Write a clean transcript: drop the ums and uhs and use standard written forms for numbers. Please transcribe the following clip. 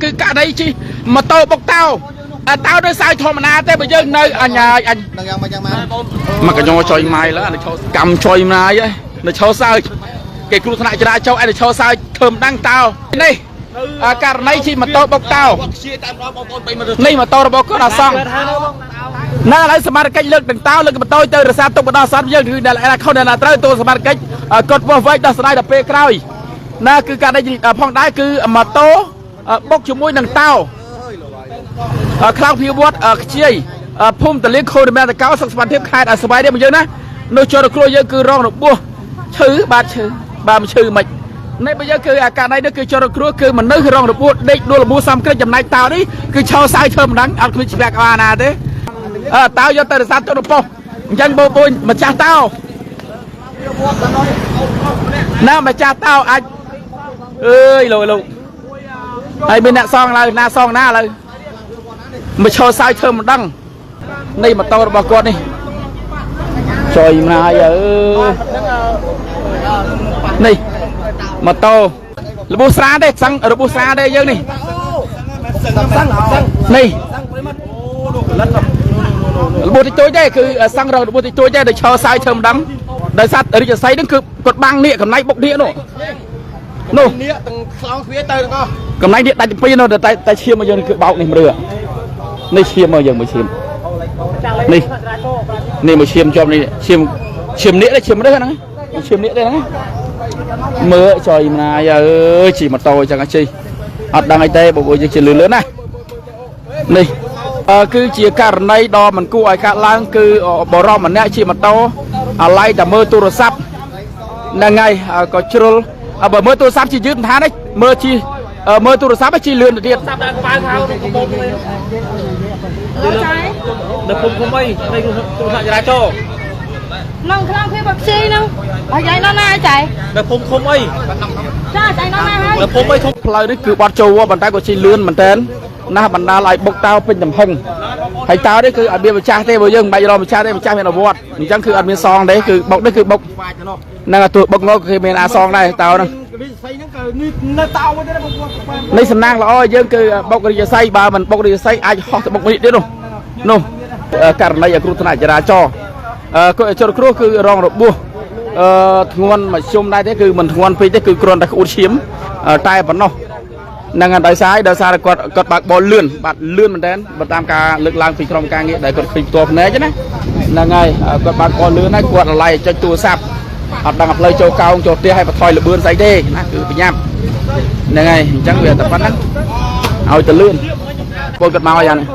គឺកាត់អីជីម៉ូតូបុកតោតោដោយសារធម្មតាទេបើយើងនៅអញ្ញាអញនឹងយ៉ាងមកយ៉ាងមកកញ្ញោចុយម៉ៃឡើយឈោកម្មចុយម៉ាយហើយនៅឈោសើចគេគ្រូថ្នាក់ចរាចរណ៍ឲ្យនៅឈោសើចធ្វើមិនដឹងតោនេះករណីជិះម៉ូតូបុកតោនេះម៉ូតូរបស់គាត់អសងណាឥឡូវសមាជិកលើកទាំងតោលើកម៉ូតូទៅរសារទុកបណ្ដោះអាសន្នយើងគឺដែលខុសដែលត្រូវតួសមាជិកគាត់ពោះវែកដោះស្រាយដល់ពេលក្រោយណាគឺករណីផងដែរគឺម៉ូតូបុកជាមួយនឹងតោខ្លោងភីវត្តខ្ជាយភូមិតលៀងខូនមែនតកោសុខសមាធិខេត្តស្វាយនេះមកយើងណានោះចូលគ្រួយើងគឺរងរបួសឈឺបាទឈឺបាទមិនឈឺមិននេះបើយើងគឺអាការនេះគឺចូលគ្រួគឺមនុស្សរងរបួសដេកដួលរបួសសំក្រិចចំណែកតោនេះគឺឆោសៅធ្វើមិនដឹងអត់គ្មានច្បាស់អាណាទេតោយកទៅរសាទុនប៉ុស្តិ៍អញ្ចឹងបងប្អូនម្ចាស់តោណាម្ចាស់តោអាចអើយលោកហើយមានអ្នកសងឡើយណាសងណាឡើយមកឈរសើចធ្វើមិនដឹងនេះម៉ូតូរបស់គាត់នេះចុយម្នាយអើនេះម៉ូតូរបួសស្រាទេសឹងរបួសស្រាទេយើងនេះនេះរបួសតិចតួចទេគឺសឹងរបួសតិចតួចទេដែលឈរសើចធ្វើមិនដឹងដោយសាររិទ្ធិស័យហ្នឹងគឺគាត់បាំងនៀកកំណៃបុកនៀកនោះនៀកទាំងខ្លោងទ្វារទៅទាំងអស់កំណៃនៀកដាច់ពីនោះតែឈាមមកយើងគឺបោកនេះមើលនេះឈាមមកយើងមើលឈាមនេះមកឈាមជាប់នេះឈាមនៀកនេះឈាមរើសហ្នឹងឈាមនៀកទេហ្នឹងមើលចុយម្នាយអើយជិះម៉ូតូអញ្ចឹងជិះអត់ដឹងអីទេបងប្អូនយើងជិះលឿនណានេះគឺជាករណីដ៏មិនគួរឲ្យកាត់ឡើងគឺបរិសម្នាក់ជិះម៉ូតូអាឡ័យតែមើលទូរស័ព្ទហ្នឹងហើយក៏ជ្រុលបើមើលទូរស័ព្ទជិះយឺតមិនថាទេមើលទូរស័ព្ទជិះលឿនទៅទៀតសាប់ដល់ក្បាលខោទៅកំពុងនេះនៅភូមិឃុំអីនៃទូរស័ព្ទចរាចរណ៍នងខ្លាំងភាពខ្ជិលហ្នឹងហើយយាយនោះណាចៃនៅភូមិឃុំអីចាចៃនោះណាហើយនៅភូមិអីធំផ្លូវនេះគឺបាត់ចូលប៉ុន្តែក៏ជិះលឿនមែនតើណាបណ្ដាលឲ្យបុកតោពេញទំហឹងហើយតោនេះគឺអត់មានម្ចាស់ទេបើយើងមិនបាច់រកម្ចាស់ទេម្ចាស់មានអាវត្តអញ្ចឹងគឺអត់មានសងទេគឺបុកនេះគឺបុកហ្នឹងទូបុកងគេមានអាសងដែរតោហ្នឹងនៅតោមកទេនេះសំណាងល្អយើងគឺបុករិយស័យបើមិនបុករិយស័យអាចហោះទៅបុកនេះទៀតនោះករណីគ្រោះថ្នាក់ចរាចរណ៍គាត់ចូលគ្រោះគឺរងរបួសធ្ងន់មកជុំដែរទេគឺមិនធ្ងន់ពេកទេគឺគ្រាន់តែក្អួតឈាមតែប៉ុណ្ណោះហ្នឹងហើយដោយសារគាត់បើកបលលឿនបាទលឿនមែនតើបើតាមការលើកឡើងពីក្រុមការងារដែលគាត់ឃើញផ្ទាល់ភ្នែកណាហ្នឹងហើយគាត់បើកបលលឿនហើយគាត់ឡៃចុចទូរស័ព្ទអត់ដឹងផ្លូវចូលកោងចូលផ្ទះឲ្យបន្ថយលបឿនស្អីទេណាគឺប្រញាប់ហ្នឹងហើយអញ្ចឹងវាតែប៉ុណ្ណឹងឲ្យទៅលឿនពលគាត់មកយ៉ាងនេះ